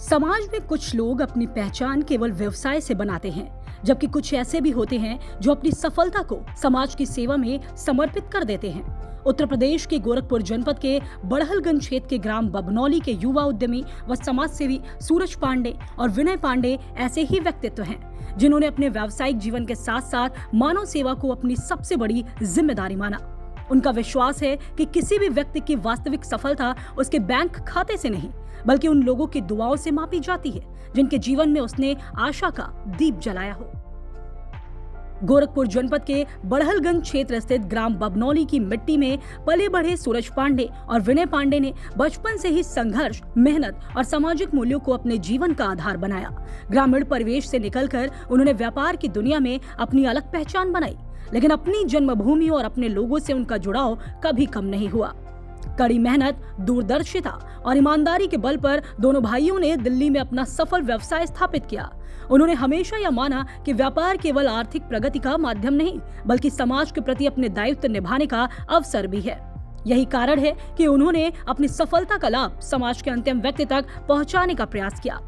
समाज में कुछ लोग अपनी पहचान केवल व्यवसाय से बनाते हैं, जबकि कुछ ऐसे भी होते हैं जो अपनी सफलता को समाज की सेवा में समर्पित कर देते हैं। उत्तर प्रदेश के गोरखपुर जनपद के बड़हलगंज क्षेत्र के ग्राम बभनौली के युवा उद्यमी व समाज सेवी सूरज पांडे और विनय पांडे ऐसे ही व्यक्तित्व हैं, जिन्होंने अपने व्यावसायिक जीवन के साथ साथ मानव सेवा को अपनी सबसे बड़ी जिम्मेदारी माना। उनका विश्वास है कि किसी भी व्यक्ति की वास्तविक सफलता उसके बैंक खाते से नहीं, बल्कि उन लोगों की दुआओं से मापी जाती है जिनके जीवन में उसने आशा का दीप जलाया हो। गोरखपुर जनपद के बड़हलगंज क्षेत्र स्थित ग्राम बभनौली की मिट्टी में पले बढ़े सूरज पांडे और विनय पांडे ने बचपन से ही संघर्ष, मेहनत और सामाजिक मूल्यों को अपने जीवन का आधार बनाया। ग्रामीण परिवेश से निकलकर उन्होंने व्यापार की दुनिया में अपनी अलग पहचान बनाई, लेकिन अपनी जन्मभूमि और अपने लोगों से उनका जुड़ाव कभी कम नहीं हुआ। कड़ी मेहनत, दूरदर्शिता और ईमानदारी के बल पर दोनों भाइयों ने दिल्ली में अपना सफल व्यवसाय स्थापित किया। उन्होंने हमेशा यह माना कि व्यापार केवल आर्थिक प्रगति का माध्यम नहीं, बल्कि समाज के प्रति अपने दायित्व निभाने का अवसर भी है। यही कारण है कि उन्होंने अपनी सफलता का लाभ समाज के अंतिम व्यक्ति तक पहुंचाने का प्रयास किया।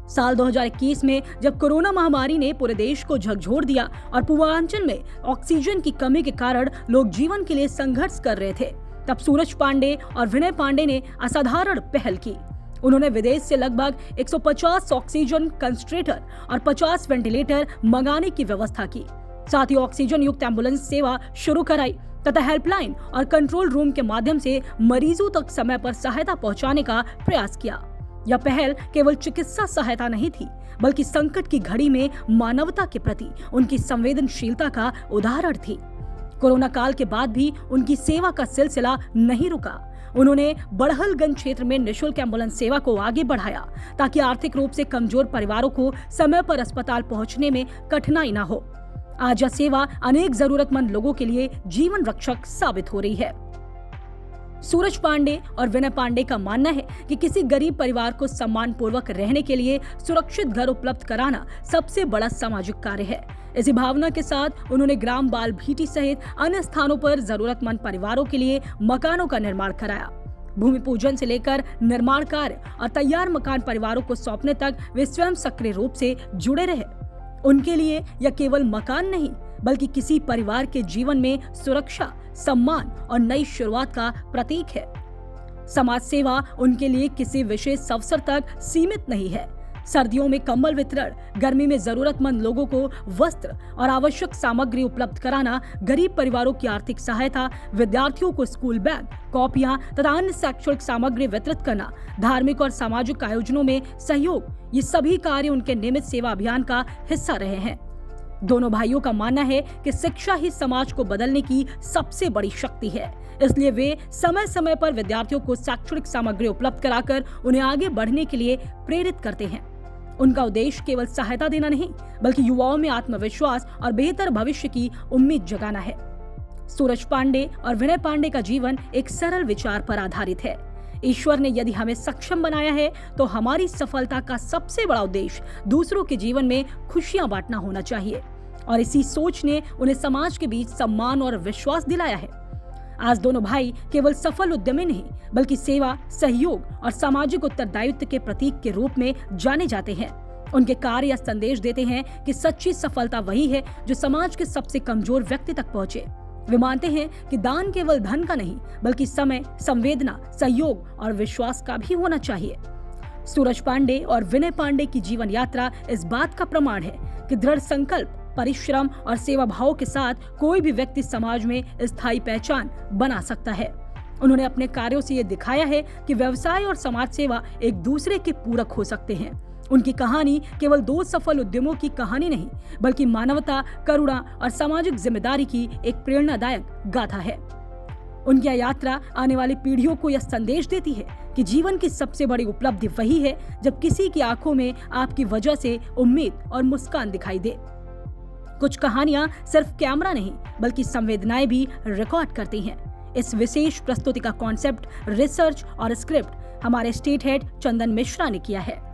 साल 2021 में जब कोरोना महामारी ने पूरे देश को झकझोर दिया और पूर्वांचल में ऑक्सीजन की कमी के कारण लोग जीवन के लिए संघर्ष कर रहे थे, तब सूरज पांडे और विनय पांडे ने असाधारण पहल की। उन्होंने विदेश से लगभग 150 ऑक्सीजन कंसंट्रेटर और 50 वेंटिलेटर मंगाने की व्यवस्था की। साथ ही ऑक्सीजन युक्त एम्बुलेंस सेवा शुरू कराई तथा हेल्पलाइन और कंट्रोल रूम के माध्यम से मरीजों तक समय पर सहायता पहुंचाने का प्रयास किया। यह पहल केवल चिकित्सा सहायता नहीं थी, बल्कि संकट की घड़ी में मानवता के प्रति उनकी संवेदनशीलता का उदाहरण थी। कोरोना काल के बाद भी उनकी सेवा का सिलसिला नहीं रुका। उन्होंने बड़हलगंज क्षेत्र में निःशुल्क एम्बुलेंस सेवा को आगे बढ़ाया ताकि आर्थिक रूप से कमजोर परिवारों को समय पर अस्पताल पहुंचने में कठिनाई न हो। आज यह सेवा अनेक जरूरतमंद लोगों के लिए जीवन रक्षक साबित हो रही है। सूरज पांडे और विनय पांडे का मानना है कि किसी गरीब परिवार को सम्मान पूर्वक रहने के लिए सुरक्षित घर उपलब्ध कराना सबसे बड़ा सामाजिक कार्य है। इसी भावना के साथ उन्होंने ग्राम बाल भीटी सहित अन्य स्थानों पर जरूरतमंद परिवारों के लिए मकानों का निर्माण कराया। भूमि पूजन से लेकर निर्माण कार्य और तैयार मकान परिवारों को सौंपने तक वे स्वयं सक्रिय रूप से जुड़े रहे। उनके लिए यह केवल मकान नहीं, बल्कि किसी परिवार के जीवन में सुरक्षा, सम्मान और नई शुरुआत का प्रतीक है। समाज सेवा उनके लिए किसी विशेष अवसर तक सीमित नहीं है। सर्दियों में कंबल वितरण, गर्मी में जरूरतमंद लोगों को वस्त्र और आवश्यक सामग्री उपलब्ध कराना, गरीब परिवारों की आर्थिक सहायता, विद्यार्थियों को स्कूल बैग, कॉपियां तथा अन्य शैक्षणिक सामग्री वितरित करना, धार्मिक और सामाजिक आयोजनों में सहयोग, ये सभी कार्य उनके नियमित सेवा अभियान का हिस्सा रहे हैं। दोनों भाइयों का मानना है कि शिक्षा ही समाज को बदलने की सबसे बड़ी शक्ति है। इसलिए वे समय समय पर विद्यार्थियों को शैक्षणिक सामग्री उपलब्ध कराकर उन्हें आगे बढ़ने के लिए प्रेरित करते हैं। उनका उद्देश्य केवल सहायता देना नहीं, बल्कि युवाओं में आत्मविश्वास और बेहतर भविष्य की उम्मीद जगाना है। सूरज पांडे और विनय पांडे का जीवन एक सरल विचार पर आधारित है। ईश्वर ने यदि हमें सक्षम बनाया है, तो हमारी सफलता का सबसे बड़ा उद्देश्य दूसरों के जीवन में खुशियां बांटना होना चाहिए। और इसी सोच ने उन्हें समाज के बीच सम्मान और विश्वास दिलाया है। आज दोनों भाई केवल सफल उद्यमी नहीं, बल्कि सेवा, सहयोग और सामाजिक उत्तरदायित्व के प्रतीक के रूप में जाने जाते हैं। उनके कार्य संदेश देते हैं कि सच्ची सफलता वही है जो समाज के सबसे कमजोर व्यक्ति तक पहुंचे। वे मानते हैं कि दान केवल धन का नहीं, बल्कि समय, संवेदना, सहयोग और विश्वास का भी होना चाहिए। सूरज पांडे और विनय पांडे की जीवन यात्रा इस बात का प्रमाण है कि दृढ़ संकल्प, परिश्रम और सेवा भाव के साथ कोई भी व्यक्ति समाज में स्थायी पहचान बना सकता है। उन्होंने अपने कार्यों से ये दिखाया है कि व्यवसाय और समाज सेवा एक दूसरे के पूरक हो सकते हैं। उनकी कहानी केवल दो सफल उद्यमों की कहानी नहीं, बल्कि मानवता, करुणा और सामाजिक जिम्मेदारी की एक प्रेरणादायक गाथा है। उनकी यात्रा आने वाली पीढ़ियों को यह संदेश देती है कि जीवन की सबसे बड़ी उपलब्धि वही है जब किसी की आंखों में आपकी वजह से उम्मीद और मुस्कान दिखाई दे। कुछ कहानियां सिर्फ कैमरा नहीं, बल्कि संवेदनाएं भी रिकॉर्ड करती हैं। इस विशेष प्रस्तुति का कॉन्सेप्ट, रिसर्च और स्क्रिप्ट हमारे स्टेट हेड चंदन मिश्रा ने किया है।